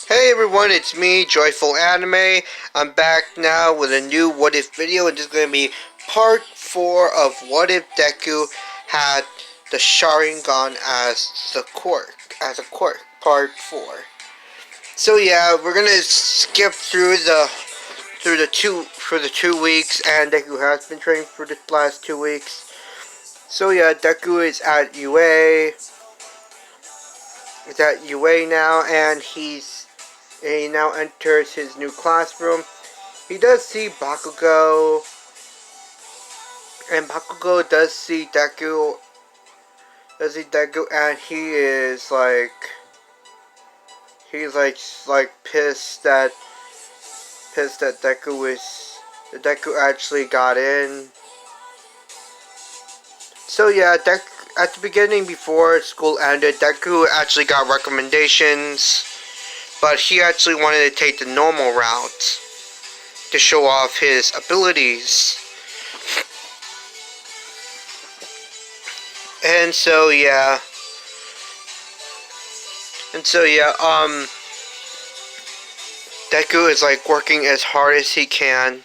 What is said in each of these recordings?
Hey everyone, it's me, Joyful Anime. I'm back now with a new What If video, and this is going to be part 4 of What If Deku had the sharingan as a quirk, part 4. So yeah, we're gonna skip through the 2 weeks, and Deku has been training for the last 2 weeks. So yeah, Deku is at UA. Is at UA now, and he now enters his new classroom. He does see Bakugo, and Bakugo does see Deku. And he's like pissed that Deku actually got in. So yeah, at the beginning, before school ended, Deku actually got recommendations, but he actually wanted to take the normal route to show off his abilities. And so yeah, Deku is like working as hard as he can.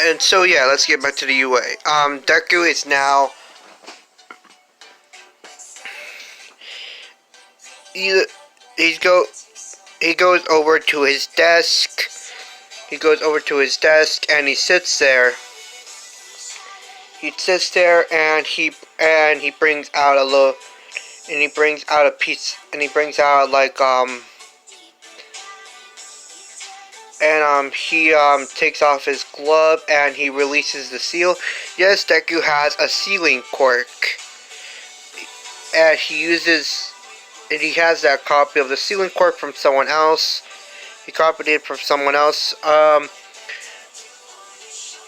And so yeah, let's get back to the UA. Deku is now he goes over to his desk. And he sits there. And he brings out a piece, and he brings out he takes off his glove, and he releases the seal. Yes, Deku has a sealing quirk, and he has that copy of the sealing quirk from someone else. He copied it from someone else.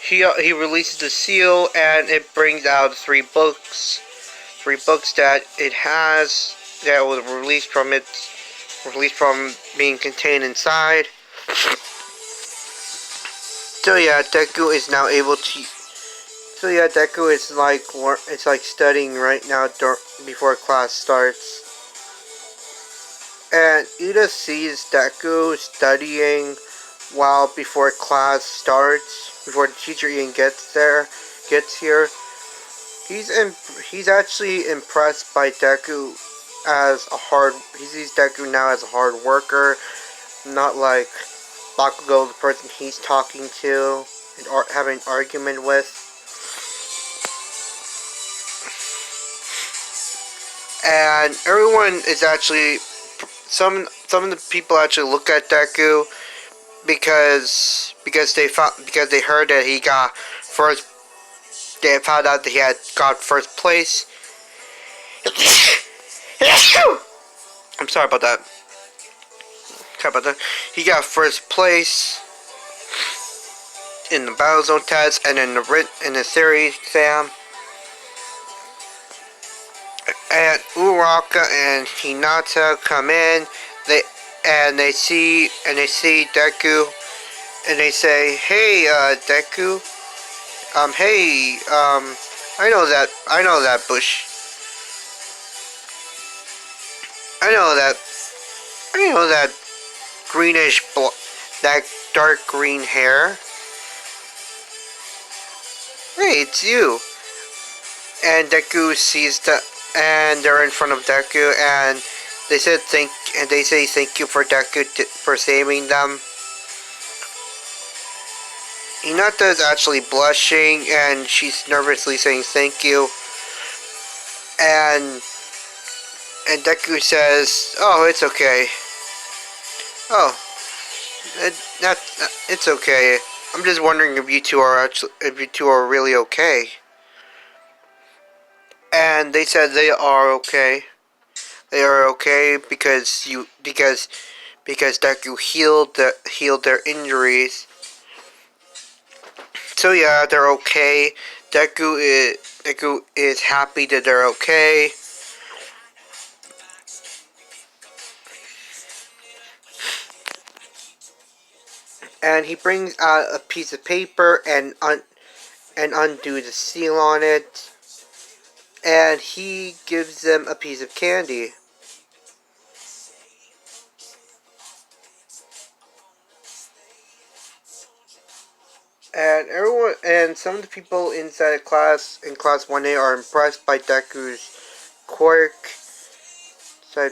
He releases the seal, and it brings out three books that it has that was released from being contained inside. So yeah, Deku is now able to. So yeah, Deku is like studying right now before class starts, and Ida sees Deku studying before class starts, before the teacher even gets here. He's actually impressed by Deku he sees Deku now as a hard worker, not like Bakugo, the person he's talking to and having an argument with. And everyone is actually some of the people actually look at Deku because they heard that he got first. They found out that he had got first place. I'm sorry about that. He got first place in the Battle Zone test and in the theory exam. And Uraka and Hinata come in. They see Deku, and they say, "Hey, Deku. Hey, I know that bush. I know that that dark green hair. Hey, it's you." And Deku sees and they're in front of Deku, and they say thank you for Deku for saving them. Hinata is actually blushing, and she's nervously saying thank you. And Deku says, "Oh, it's okay. Oh, it's okay. I'm just wondering if you two are really okay." And they said they are okay. They are okay because Deku healed their injuries. So yeah, they're okay. Deku is happy that they're okay. And he brings out a piece of paper and undo the seal on it. and he gives them a piece of candy. And everyone and some of the people inside class in class 1A are impressed by Deku's quirk. By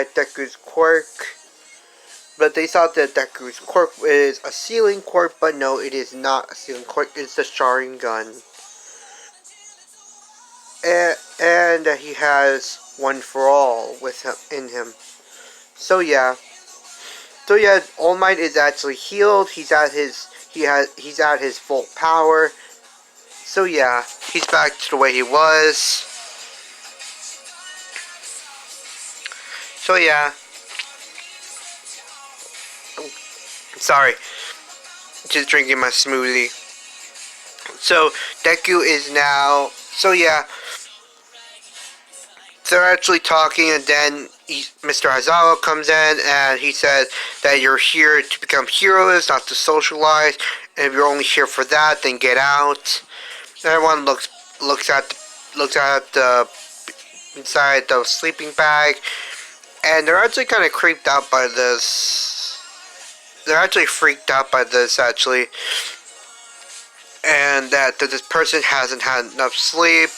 Deku's quirk. But they thought that Deku's quirk is a ceiling quirk, but no, it is not a ceiling quirk. It's the sharingan. And he has one for all with him in him. So yeah. So yeah, All Might is actually healed. He's at his full power. So yeah, he's back to the way he was. So yeah. Sorry. Just drinking my smoothie. So Deku is now. So yeah. They're actually talking, and then Mr. Aizawa comes in, and he says that you're here to become heroes, not to socialize. And if you're only here for that, then get out. Everyone looks at the inside the sleeping bag, and they're actually kind of creeped out by this. They're actually freaked out by this actually, and that this person hasn't had enough sleep,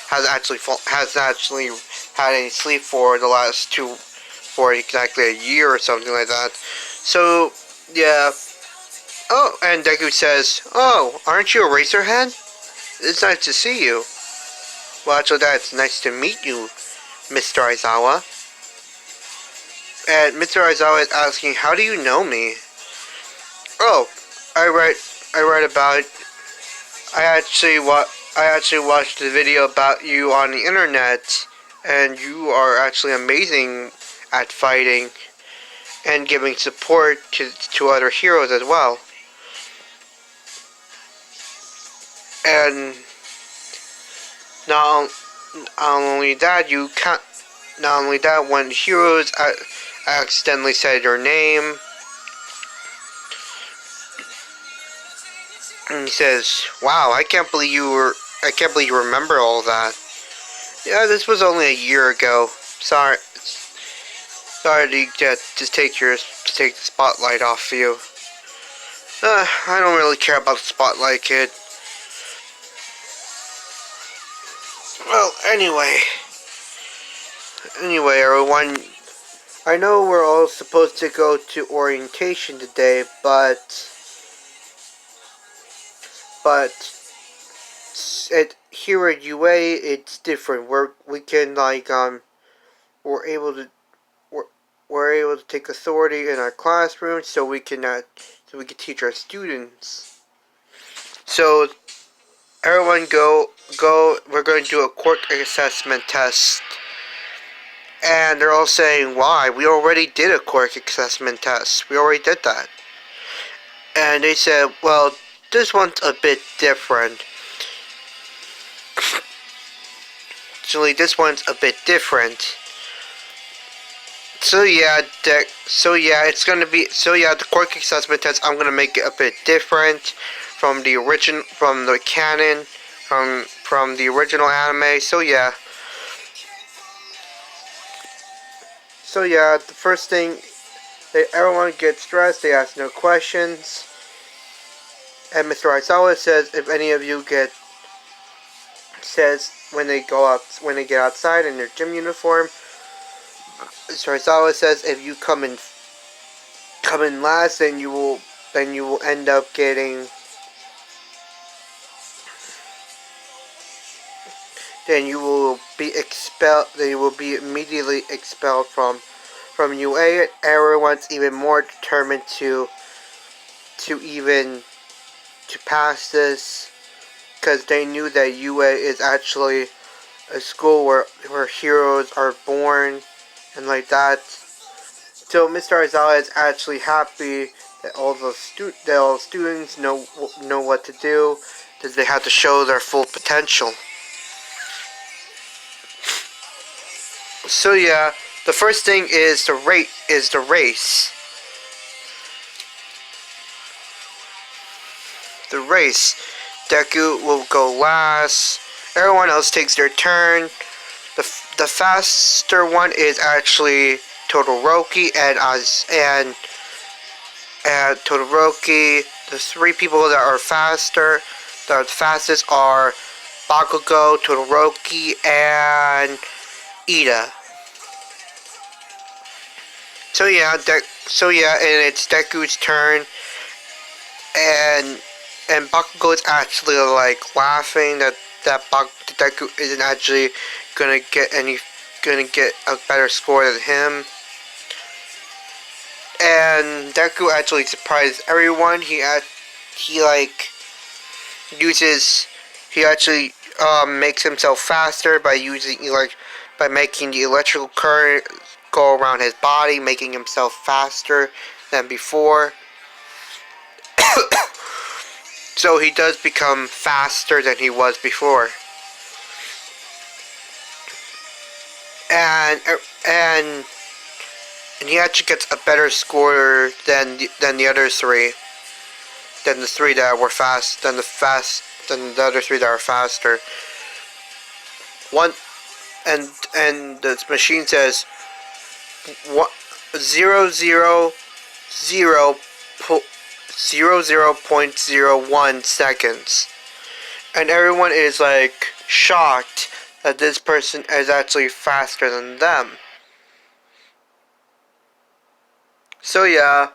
hasn't actually had any sleep for the last for exactly a year or something like that. So yeah. Oh, and Deku says, "Oh, aren't you a Eraserhead? It's nice to see you." Well, actually, that's nice to meet you, Mr. Aizawa. And Mr. Aizawa is asking, "How do you know me?" Oh, I read about. I actually watched the video about you on the internet, and you are actually amazing at fighting and giving support to other heroes as well. And not, not only that, you can't. Not only that, when heroes accidentally said your name, and he says, "Wow, I can't believe you remember all that." Yeah, this was only a year ago. Sorry to take the spotlight off you. I don't really care about the spotlight, kid. Well, anyway, everyone. I know we're all supposed to go to orientation today, but here at UA it's different. We can we're able to we're able to take authority in our classroom, so we can teach our students. So everyone go. We're going to do a quirk assessment test. And they're all saying, "Why? We already did a quirk assessment test. We already did that." And they said, "Well, this one's a bit different. Actually, this one's a bit different." So yeah, it's gonna be the quirk assessment test. I'm gonna make it a bit different from the canon, from the original anime. So yeah, the first thing, everyone gets dressed. They ask no questions. And Mr. Aizawa says, if any of you says when they get outside in their gym uniform, Mr. Aizawa says if you come in last, then you will end up getting. Then you will be expelled. Then you will be immediately expelled from UA. Everyone's even more determined to even to pass this, because they knew that UA is actually a school where heroes are born and like that. So Mr. Aizawa is actually happy that all the students know what to do, that they have to show their full potential. So yeah, the first thing is the race. The race. Deku will go last, everyone else takes their turn. The faster one is actually Todoroki and Todoroki. The three people that are faster, that are the fastest, are Bakugo, Todoroki, and Ida. And it's Deku's turn, and Bakugo is actually like laughing that Deku isn't actually gonna get a better score than him. And Deku actually surprises everyone. He actually makes himself faster by making the electrical current go around his body, making himself faster than before. So he does become faster than he was before. And he actually gets a better score than the other three. Than the three that were fast. Than the other three that are faster. One and the machine says 0.01 seconds, and everyone is like shocked that this person is actually faster than them. So yeah.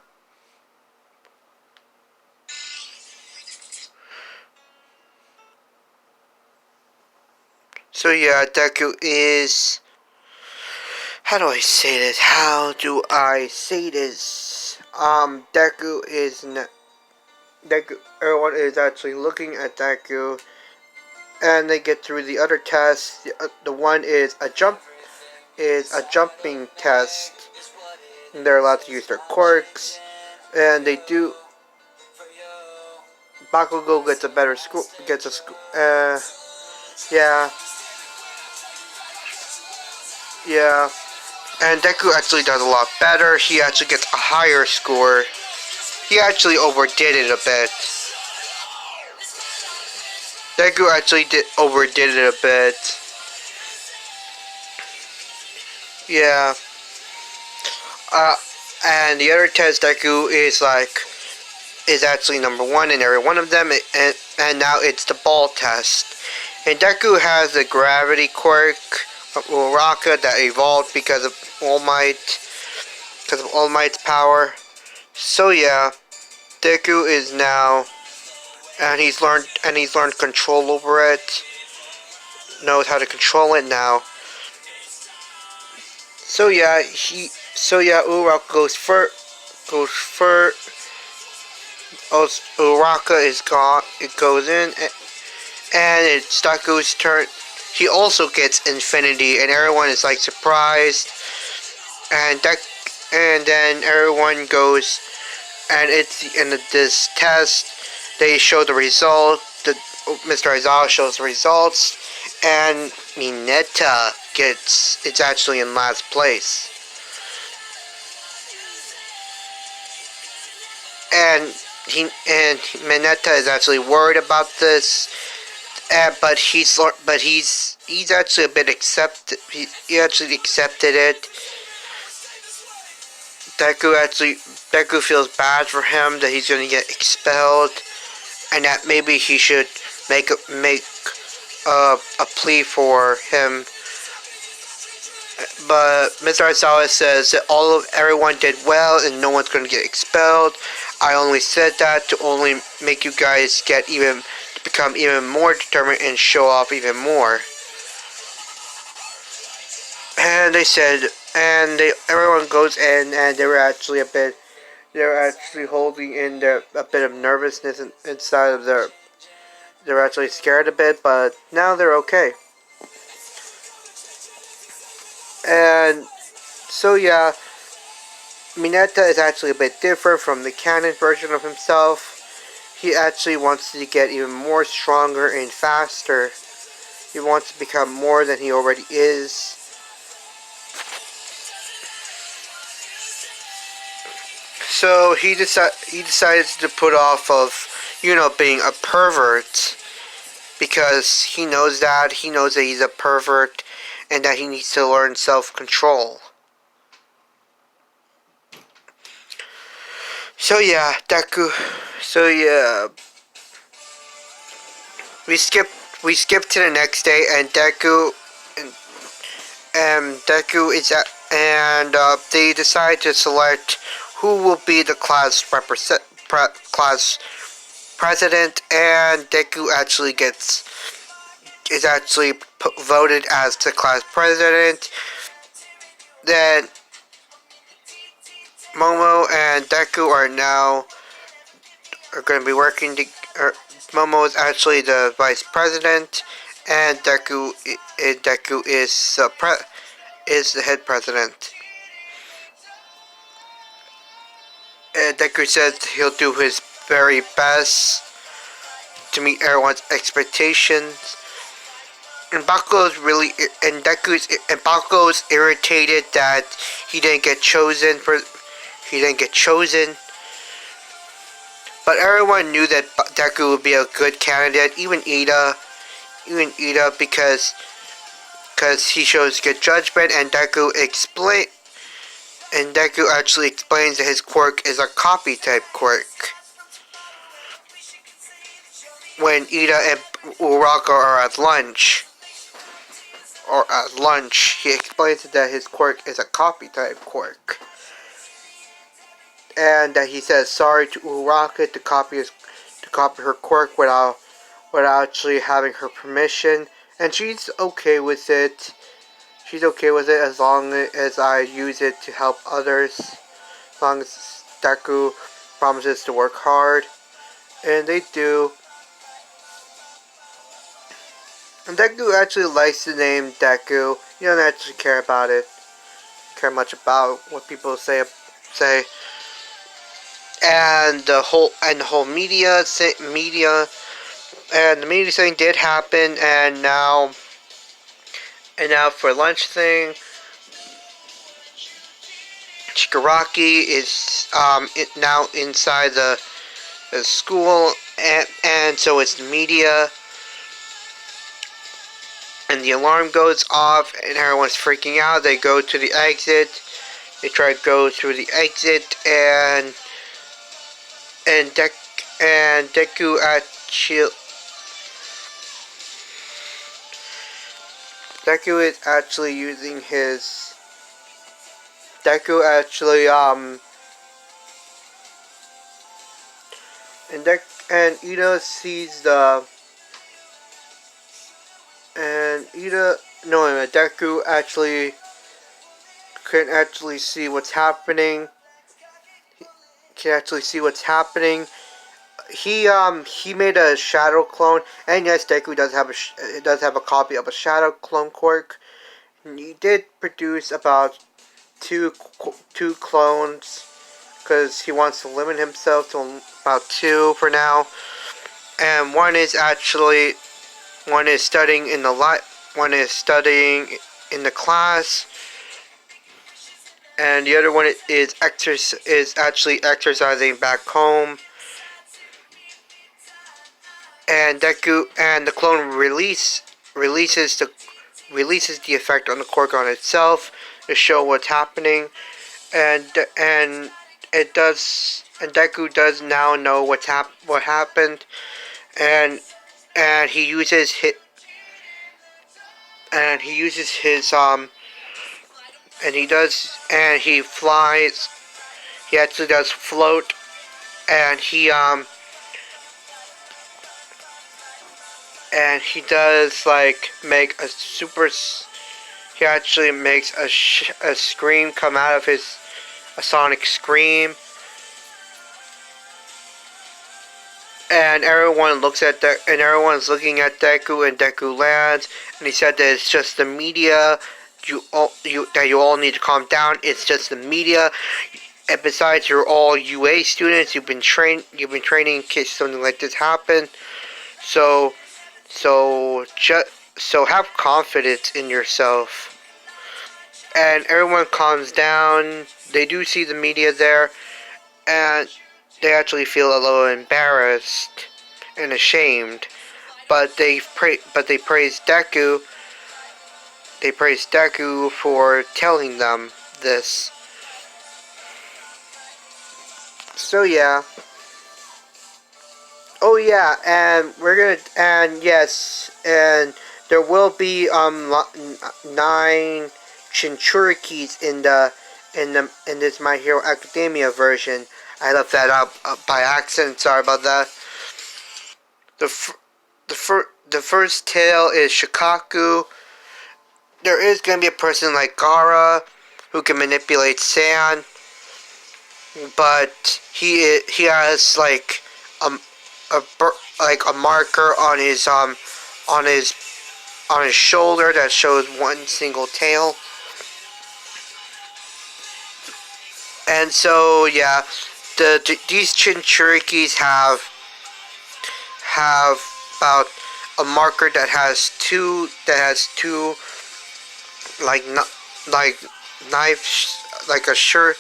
Deku is... How do I say this? Deku is... Deku, everyone is actually looking at Deku, and they get through the other tests. The one is a jumping test. And they're allowed to use their quirks, and they do. Bakugo gets a better score. Yeah. And Deku actually does a lot better. He actually gets a higher score. He actually overdid it a bit. Deku actually overdid it a bit. Yeah. And the other test, Deku is actually number one in every one of them, and now it's the ball test. And Deku has the gravity quirk of Uraka that evolved because of All Might's power. So yeah, Deku is now, and he's learned control over it. Knows how to control it now. So yeah, Uraka goes first. Uraka is gone. It goes in, and it's Deku's turn. He also gets infinity, and everyone is like surprised. And then everyone goes, and it's the end of this test. They show the result. Mr. Aizawa shows the results, and Mineta it's actually in last place. And Mineta is actually worried about this, but he's actually a bit accepted. He actually accepted it. Deku feels bad for him that he's going to get expelled, and that maybe he should make a plea for him. But Mr. Aizawa says that everyone did well and no one's going to get expelled. I only said that to only make you guys become even more determined and show off even more. And they said, everyone goes in, and they're actually holding in a bit of nervousness inside of they're actually scared a bit, but now they're okay. And so yeah, Mineta is actually a bit different from the canon version of himself. He actually wants to get even more stronger and faster. He wants to become more than he already is. So he decides to put off of, being a pervert, because he knows that he's a pervert and that he needs to learn self-control. So yeah, Deku. So yeah, we skip to the next day, and Deku is at, and they decide to select who will be the class president, and Deku actually is actually voted as the class president. Then Momo and Deku are going to be working. Momo is actually the vice president, and Deku is the head president. And Deku says he'll do his very best to meet everyone's expectations. And Bakugo's irritated that he didn't get chosen. But everyone knew that Deku would be a good candidate, even Ida, because he shows good judgment, and Deku actually explains that his quirk is a copy type quirk. When Ida and Uraka are at lunch, he explains that his quirk is a copy type quirk. And that he says sorry to Uraka to copy her quirk without actually having her permission, and she's okay with it. She's okay with it as long as I use it to help others. As long as Deku promises to work hard, and they do. And Deku actually likes the name Deku. He doesn't actually care much about what people say. And the whole media and the media thing did happen, and now for lunch thing, Shigaraki is now inside the school, and so it's the media, and the alarm goes off, and everyone's freaking out. They go to the exit. They try to go through the exit, and Deku is actually using his and Ida sees Deku actually can actually see what's happening. He made a shadow clone, and yes, Deku does have a copy of a shadow clone quirk. And he did produce about two clones because he wants to limit himself to about 2 for now. And one is studying in the class, and the other one is actually exercising back home. And Deku and the clone releases the effect on the quirk on itself to show what's happening, and Deku does now know what happened, and he uses his he flies. He actually does float, and he does make a super. He actually makes a scream come out of a sonic scream, and everyone's looking at Deku, and Deku lands, and he said that it's just the media. You all need to calm down. It's just the media. And besides, you're all UA students. You've been training in case something like this happens. So have confidence in yourself. And everyone calms down. They do see the media there, and they actually feel a little embarrassed and ashamed. but they praise Deku. They praise Deku for telling them this. So yeah. Oh yeah, and yes, and there will be 9 Chinchurikis in this My Hero Academia version. I left that up by accident. Sorry about that. The first tale is Shikaku. There is going to be a person like Gaara who can manipulate sand, but he has like a a marker on his on his on his shoulder that shows one single tail. And so yeah, these Chinchurikis have about a marker that has two like like knives, like a shuriken,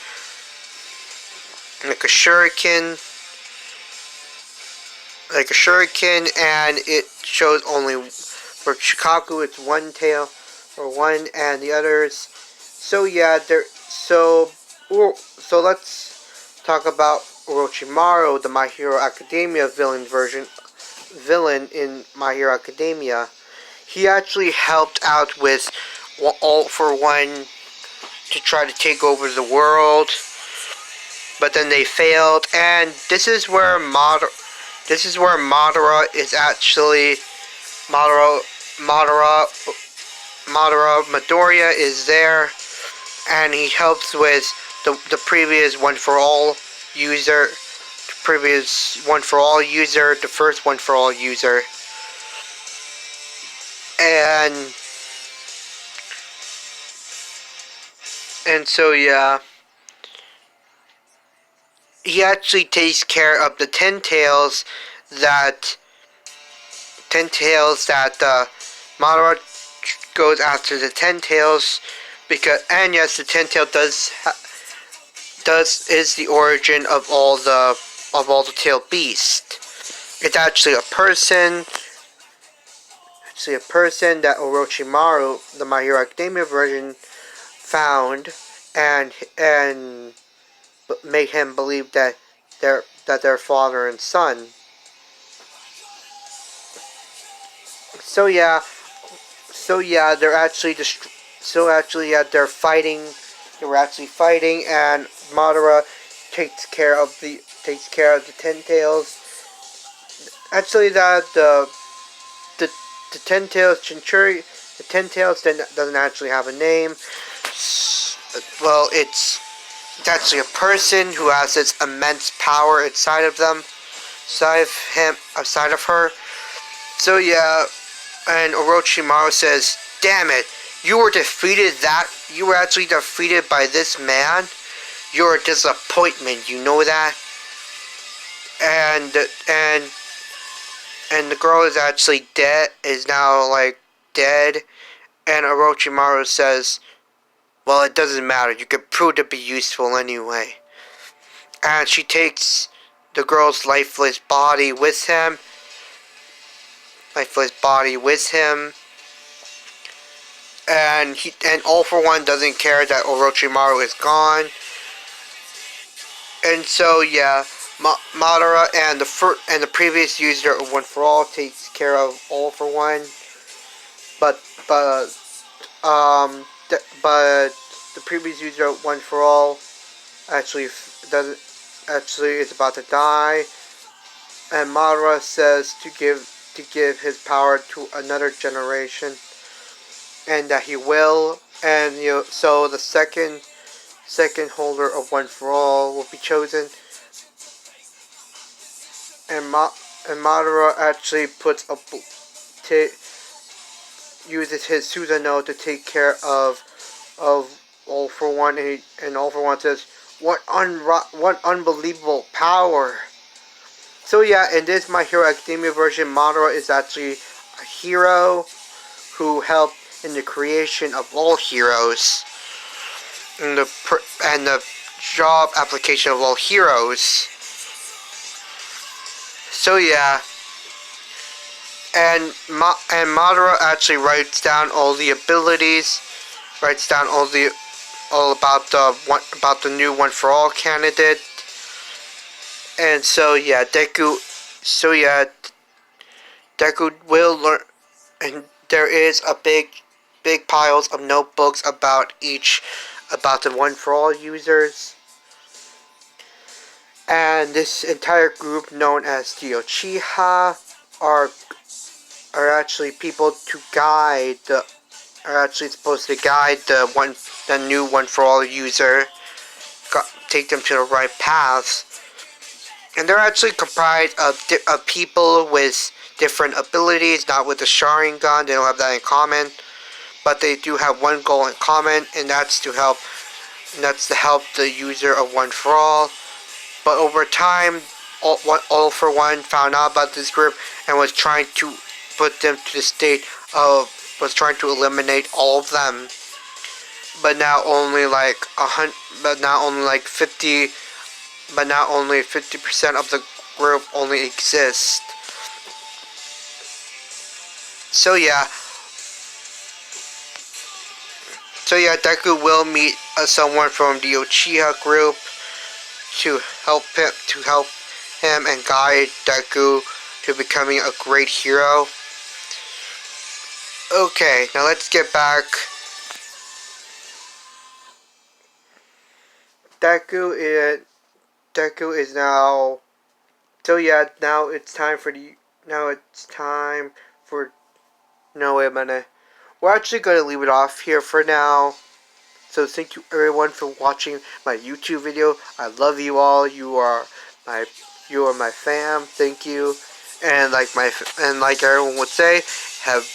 and it shows only for Shikaku it's one tail or one, and the others. So yeah, so let's talk about Orochimaru, the My Hero Academia villain in My Hero Academia. He actually helped out with All for One to try to take over the world, but then they failed, and this is where Madara is actually Midoriya is there, and he helps with the previous One for All user, the first One for All user, and so yeah, he actually takes care of the 10 tails that Madara goes after the 10 tails, because, and yes, the 10 tail is the origin of all the tail beast. It's actually a person. That Orochimaru, the My Hero Academia version, found and made him believe that they're father and son. So yeah, they're actually they're fighting. They were actually fighting, and Madara takes care of the 10 tails. Actually, the 10 tails Chinchuri, the 10 tails doesn't actually have a name. Well, it's actually a person who has this immense power inside of them, outside of her. So yeah, and Orochimaru says, "Damn it, you were actually defeated by this man. You're a disappointment, you know that?" And the girl is actually now like dead, and Orochimaru says, "Well, it doesn't matter, you could prove to be useful anyway." And she takes the girl's lifeless body with him. And All for One doesn't care that Orochimaru is gone. And so yeah, Madara and the previous user of One for All takes care of All for One. But the previous user of One for All actually is about to die, and Madara says to give his power to another generation, and that he will, and so the second holder of One for All will be chosen, and Madara actually uses his Susanoo to take care of All for One, and All for One says, what unbelievable power. So yeah, in this My Hero Academia version, Madara is actually a hero who helped in the creation of all heroes, and the job application of all heroes. So yeah, and Madara actually writes down all the abilities, writes down all about the new One for All candidate. And so yeah, Deku will learn, and there is a big piles of notebooks about the One for All users. And this entire group, known as the Uchiha, are actually people to guide are actually supposed to guide the new One for All user, take them to the right paths. And they're actually comprised of people with different abilities, not with the sharingan. They don't have that in common, but they do have one goal in common, and that's to help the user of One for All. But over time, All for One found out about this group and was trying to put them to the state of was trying to eliminate all of them. But now only like 100, but now only like 50, but now only 50% of the group only exists. So yeah, Deku will meet someone from the Uchiha group to help him and guide Deku to becoming a great hero. Okay, now let's get back. Deku is now. So yeah, now it's time for no, wait a minute. We're actually going to leave it off here for now. So thank you everyone for watching my YouTube video. I love you all. You are my fam. Thank you. And like everyone would say, have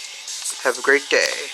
a great day.